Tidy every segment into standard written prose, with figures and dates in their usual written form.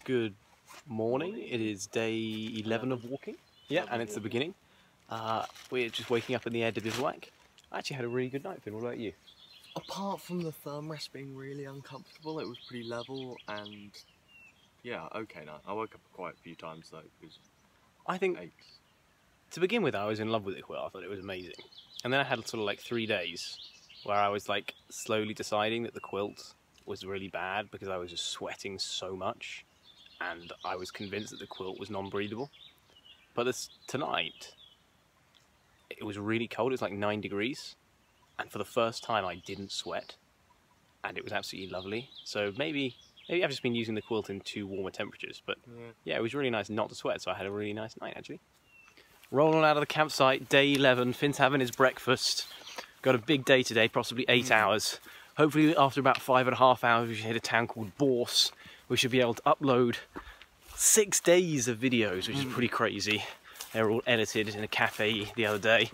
Good morning. It is day 11 of walking. Yeah, and it's the beginning. We're just waking up in the air to bivouac. I actually had a really good night, Finn. What about you? Apart from the thumb rest being really uncomfortable, it was pretty level and yeah, okay night. I woke up quite a few times though because I think aches. To begin with, I was in love with the quilt. I thought it was amazing. And then I had sort of like 3 days where I was like slowly deciding that the quilt was really bad because I was just sweating so much, and I was convinced that the quilt was non-breathable. But tonight, it was really cold. It was like 9 degrees, and for the first time I didn't sweat, and it was absolutely lovely. So maybe I've just been using the quilt in too warmer temperatures, but yeah, it was really nice not to sweat, so I had a really nice night actually. Rolling out of the campsite, day 11, Finn's having his breakfast. Got a big day today, possibly 8 hours. Hopefully after about 5.5 hours we should hit a town called Bourse. We should be able to upload 6 days of videos, which is pretty crazy. They were all edited in a cafe the other day.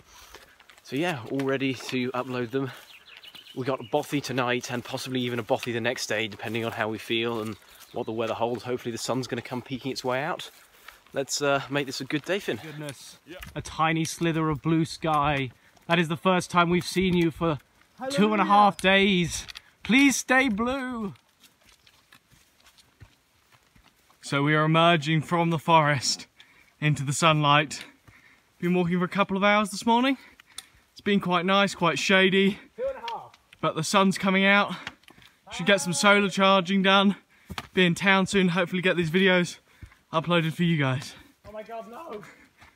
So yeah, all ready to upload them. We got a bothy tonight and possibly even a bothy the next day, depending on how we feel and what the weather holds. Hopefully the sun's going to come peeking its way out. Let's make this a good day, Finn. Goodness, yeah. A tiny slither of blue sky. That is the first time we've seen you for 2.5 days. Please stay blue. So we are emerging from the forest into the sunlight. Been walking for a couple of hours this morning. It's been quite nice, quite shady. 2.5. But the sun's coming out. Should get some solar charging done. Be in town soon, hopefully get these videos uploaded for you guys. Oh my god, no!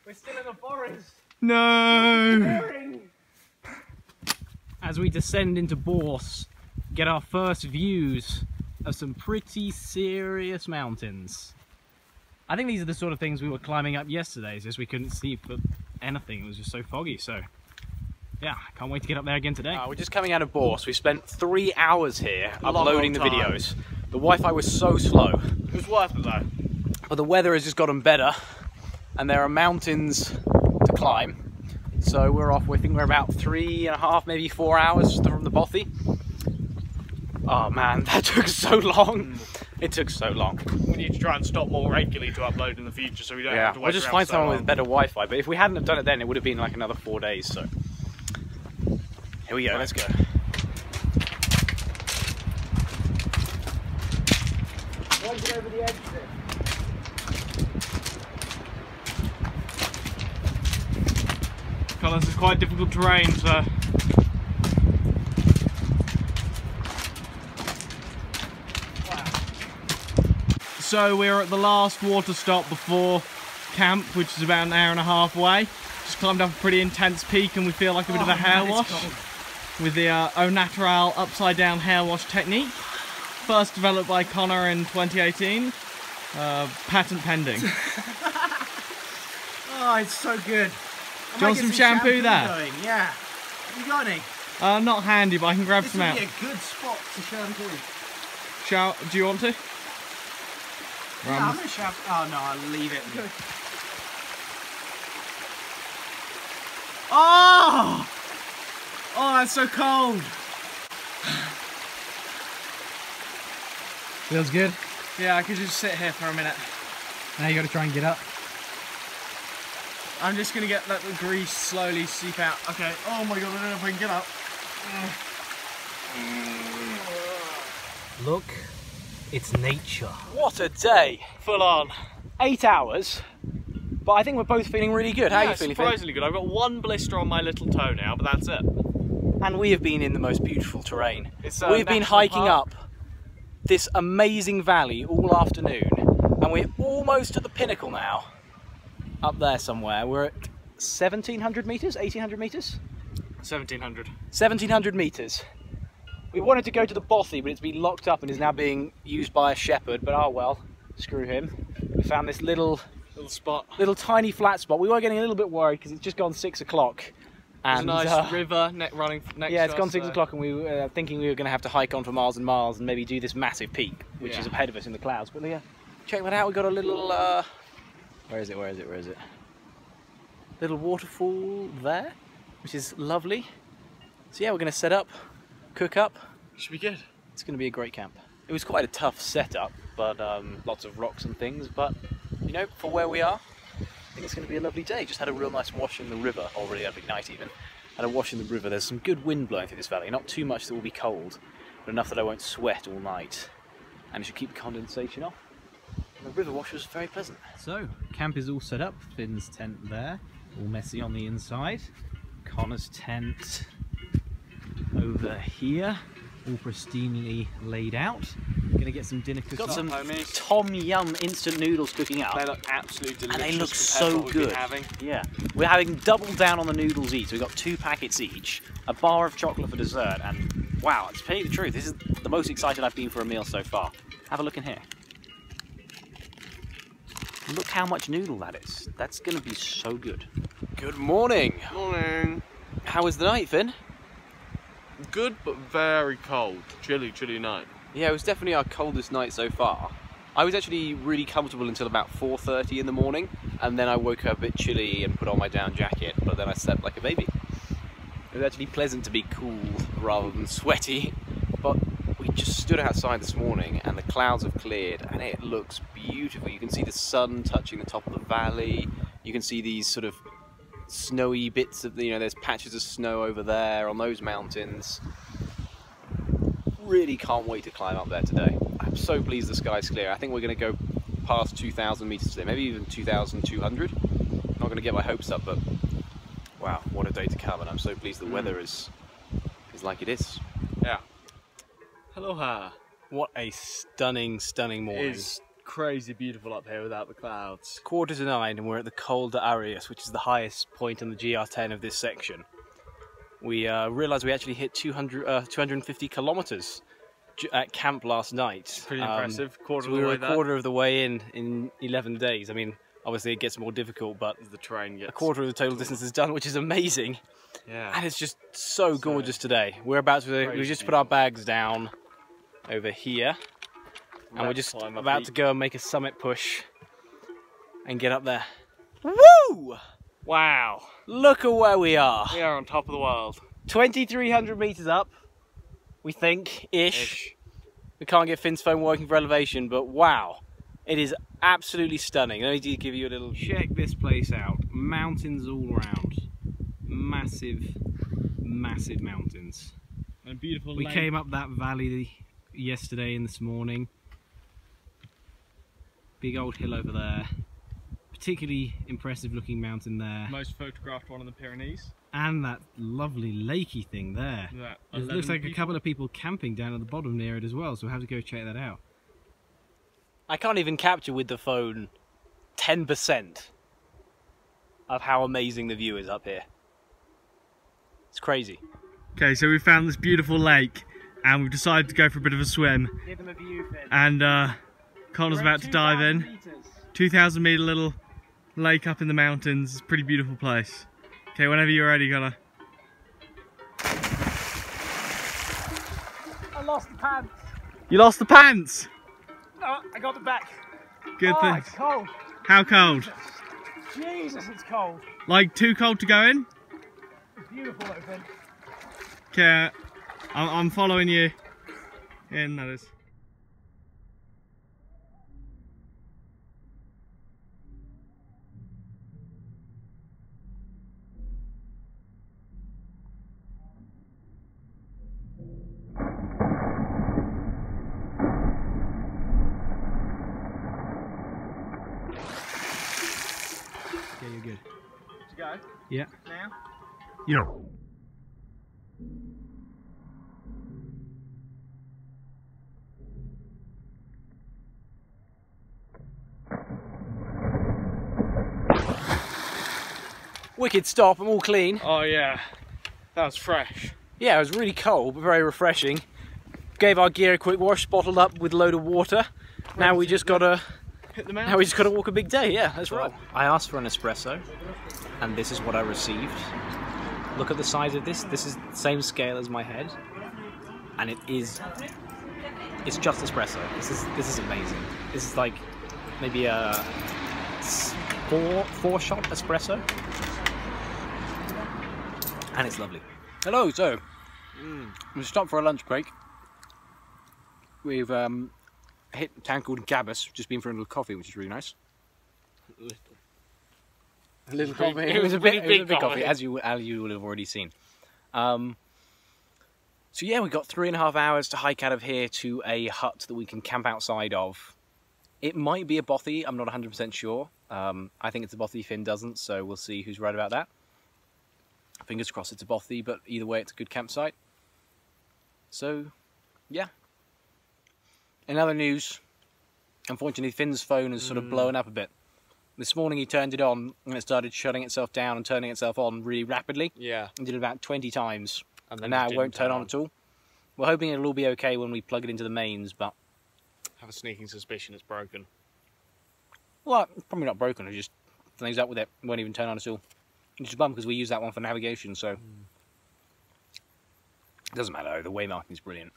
We're still in the forest! No! As we descend into Bourse, get our first views of some pretty serious mountains. I think these are the sort of things we were climbing up yesterday, just we couldn't see for anything. It was just so foggy, so yeah, can't wait to get up there again today. We're just coming out of Bourse. We spent 3 hours here uploading the videos. The Wi-Fi was so slow. It was worth it though. But the weather has just gotten better, and there are mountains to climb. So we're off. We think we're about 3.5, maybe 4 hours from the bothy. Oh man, that took so long. It took so long. We need to try and stop more regularly to upload in the future, so we don't have to wait. We'll just find someone with better Wi-Fi. But if we hadn't have done it then, it would have been like another 4 days. So here we go. Let's go. Once over the edge of it. God, this is quite difficult terrain, so So we're at the last water stop before camp, which is about 1.5 hours away. Just climbed up a pretty intense peak and we feel like a bit of a hair wash with the Au Natural upside down hair wash technique. First developed by Connor in 2018. Patent pending. Oh, it's so good. Do you want some shampoo there? Going. Yeah. Have you got any? Not handy, but I can grab some out. This would be a good spot to shampoo. Do you want to? Yeah, I'm going to shampoo. Oh no, I'll leave it. Oh! Oh, that's so cold. Feels good? Yeah, I could just sit here for a minute. Now you got to try and get up. I'm just going to let the grease slowly seep out. Okay. Oh my god, I don't know if I can get up. Look, it's nature. What a day. Full on. 8 hours. But I think we're both feeling really good. How are you feeling, Finn? Surprisingly good. I've got one blister on my little toe now, but that's it. And we have been in the most beautiful terrain. It's We've been hiking up this amazing valley all afternoon, and we're almost at the pinnacle now. Up there somewhere. We're at 1,700 metres? 1,800 metres? 1,700. 1,700 metres. We wanted to go to the bothy, but it's been locked up and is now being used by a shepherd, but oh well, screw him. We found this little tiny flat spot. We were getting a little bit worried because it's just gone 6 o'clock. And there's a nice river running next to us. Yeah, it's gone 6 o'clock and we were thinking we were going to have to hike on for miles and miles and maybe do this massive peak, which is ahead of us in the clouds. But yeah, check that out. We got a little, where is it? Little waterfall there, which is lovely. So yeah, we're going to set up, cook up. Should be good. It's going to be a great camp. It was quite a tough setup, but lots of rocks and things, but you know, for where we are, I think it's going to be a lovely day. Just had a real nice wash in the river, or really lovely night even. Had a wash in the river. There's some good wind blowing through this valley, not too much that will be cold, but enough that I won't sweat all night, and it should keep condensation off. The river wash was very pleasant. So, camp is all set up. Finn's tent there, all messy on the inside. Connor's tent over here, all pristinely laid out. Gonna get some dinner cooked Got up. some Tom Yum instant noodles cooking up. They look absolutely delicious. And they look compared to so what we've been good. having. Yeah, we're having double down on the noodles each. We've got 2 packets each, a bar of chocolate for dessert, and wow, to tell you the truth, this is the most excited I've been for a meal so far. Have a look in here. Look how much noodle that is. That's going to be so good. Good morning. Morning. How was the night, Finn? Good, but very cold. Chilly, chilly night. Yeah, it was definitely our coldest night so far. I was actually really comfortable until about 4:30 in the morning, and then I woke up a bit chilly and put on my down jacket, but then I slept like a baby. It was actually pleasant to be cool rather than sweaty, but we just stood outside this morning and the clouds have cleared and it looks beautiful. You can see the sun touching the top of the valley. You can see these sort of snowy bits of, you know, there's patches of snow over there on those mountains. Really can't wait to climb up there today. I'm so pleased the sky's clear. I think we're going to go past 2,000 meters today, maybe even 2,200. Not going to get my hopes up, but wow, what a day to come, and I'm so pleased the weather is like it is. Yeah. Aloha. What a stunning, stunning morning. It's crazy beautiful up here without the clouds. 8:45 and we're at the Col de Arias, which is the highest point on the GR10 of this section. We realised we actually hit 250 kilometres at camp last night. Pretty impressive. Quarter so of the we were way a there. quarter of the way in 11 days. I mean, obviously it gets more difficult, but The train gets... a quarter of the total distance is done, which is amazing. Yeah. And it's just so gorgeous today. We're about to, we just put our bags down over here, and we're just about to go and make a summit push and get up there. Woo! Wow. Look at where we are. We are on top of the world. 2,300 metres up, we think, ish. We can't get Finn's phone working for elevation, but wow, it is absolutely stunning. Let me give you a little... Check this place out. Mountains all around. Massive, massive mountains. And a beautiful We lake. came up that valley yesterday and this morning. Big old hill over there. Particularly impressive looking mountain there. Most photographed one in the Pyrenees. And that lovely lakey thing there. That It looks like a couple of people camping down at the bottom near it as well, so we'll have to go check that out. I can't even capture with the phone 10% of how amazing the view is up here. It's crazy. Okay, so we found this beautiful lake and we've decided to go for a bit of a swim. Give them a view, Finn. And Connor's about to dive in. 2,000 metre little lake up in the mountains. It's a pretty beautiful place. Okay, whenever you're ready, Connor. I lost the pants. You lost the pants! Oh, I got the back. Good Oh, thing. it's cold. How cold? Jesus, it's cold. Like too cold to go in? It's beautiful, I think. Okay, I'm following you in, that is. Yeah, you're good. To go? Yeah. Now? Yeah. Wicked stop, I'm all clean. Oh yeah, that was fresh. Yeah, it was really cold, but very refreshing. Gave our gear a quick wash, bottled up with a load of water. Now we just gotta walk a big day. Yeah, let's roll. I asked for an espresso, and this is what I received. Look at the size of this. This is the same scale as my head, and it's just espresso. This is amazing. This is like maybe a four shot espresso, and it's lovely. Hello, so we stopped for a lunch break. We've hit a town called Gabus, just been for a little coffee, which is really nice. A little coffee. It was a big big coffee, as you will have already seen. So yeah, we've got 3.5 hours to hike out of here to a hut that we can camp outside of. It might be a bothy, I'm not 100% sure. I think it's a bothy, Finn doesn't, so we'll see who's right about that. Fingers crossed it's a bothy, but either way it's a good campsite. So, yeah. In other news, unfortunately Finn's phone has sort of blown up a bit. This morning he turned it on and it started shutting itself down and turning itself on really rapidly. Yeah. And did it about 20 times. And And now it won't turn on at all. We're hoping it'll all be okay when we plug it into the mains, but... Have a sneaking suspicion it's broken. Well, it's probably not broken, it just things up with it. It won't even turn on at all. Which is a bum because we use that one for navigation, so... It doesn't matter though, the waymarking's brilliant.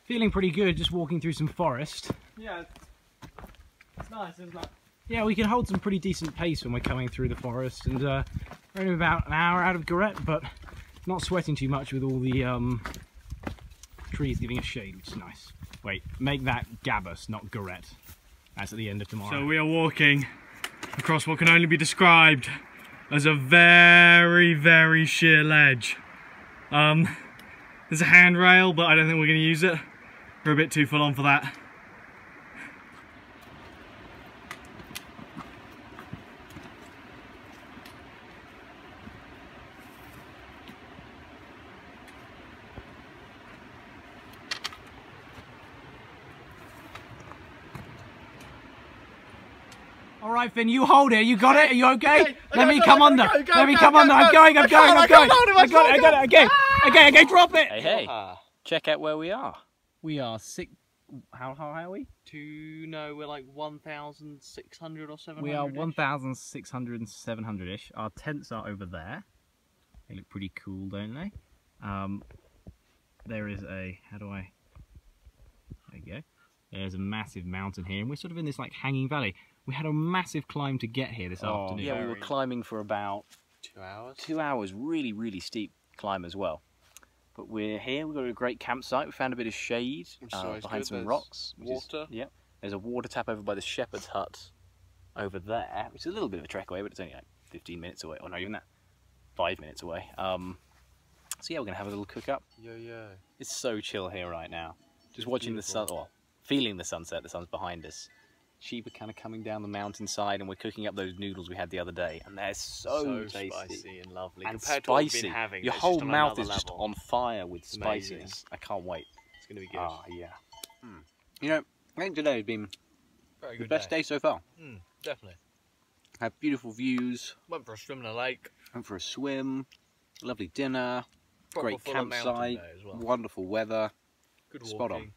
Feeling pretty good just walking through some forest. Yeah, it's nice, isn't it? Yeah, we can hold some pretty decent pace when we're coming through the forest, and we're only about an hour out of Garrett, but not sweating too much with all the trees giving us shade, which is nice. Wait, make that Gabus, not Garrett. That's at the end of tomorrow. So we are walking across what can only be described as a very, very sheer ledge. There's a handrail, but I don't think we're going to use it. We're a bit too full on for that. All right, Finn, you hold it. You got it? Are you okay? Let me go, come go, under. go, go, Let me go, come go, under. go, I'm going. I got it, I got it. Okay. Okay, drop it. Hey, hey, check out where we are. We are sick. How high are we? We're like 1,600 or 700. We are 1,600 and 700-ish. Our tents are over there. They look pretty cool, don't they? There is a... How do I... There you go. There's a massive mountain here, and we're sort of in this like hanging valley. We had a massive climb to get here this afternoon. Yeah, we were climbing for about 2 hours. 2 hours, really, really steep climb as well. But we're here, we've got a great campsite, we found a bit of shade behind some rocks. Water. Yep. There's a water tap over by the shepherd's hut over there, which is a little bit of a trek away, but it's only like 15 minutes away, or not even that, 5 minutes away. So yeah, we're going to have a little cook up. Yeah. It's so chill here right now. Just watching the sun, or feeling the sunset, the sun's behind us. Sheep are kind of coming down the mountainside and we're cooking up those noodles we had the other day, and they're so tasty. Spicy and lovely. And compared to what we've spicy. been having, Your it's whole just on mouth is another just level. on fire with It's amazing. spiciness. I can't wait. It's going to be good. Ah, yeah. You know, I think today has been Very the good best day so far. Definitely. Had beautiful views, Went for a swim in a lake. went for a swim, lovely dinner, Proper great full of mountain campsite, day as well. wonderful weather. Good Spot on. walking.